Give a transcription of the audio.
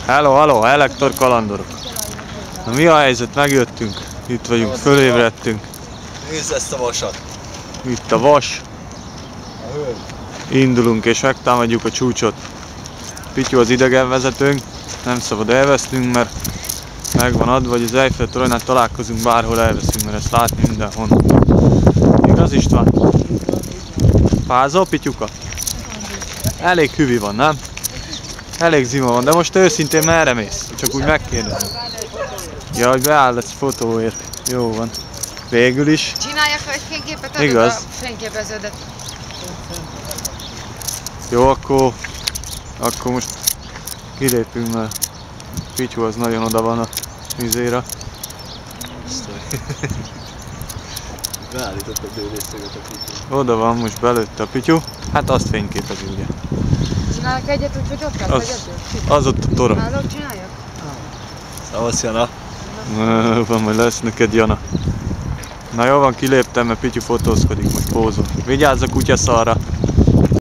Hello, hello, Elektor kalandorok. Na mi a helyzet? Megjöttünk. Itt vagyunk, fölébredtünk. Nézd ezt a vasat. Itt a vas. A hölgy. Indulunk és megtámadjuk a csúcsot. Pityu az idegenvezetőnk. Nem szabad elvesznünk, mert megvan adva, hogy az Eiffel toronynál találkozunk, bárhol elveszünk, mert ezt látni mindenhonnan. Igaz, István? Fázol, Pityuka? Elég hüvi van, nem? Elég zima van, de most őszintén merre mész? Csak úgy megkérdezem. Ja, hogy beállsz fotóért. Jó van. Végül is. Csináljak egy fényképet, igaz. a fényképeződet. Jó, akkor most kilépünk, mert Pityu az nagyon oda van a vizére. Beállított a bőrészöget a Pityu. Oda van, most belőtte a Pityu. Hát azt fényképezi, ugye. Csinálják egyet, úgyhogy ott lesz Az ott a torony. Nálad csináljak? Szavasz, Jana. Van, majd lesz neked, Jana. Na jó van, kiléptem, mert Pityu fotózkodik, most pózol. Vigyázz a kutyaszarra!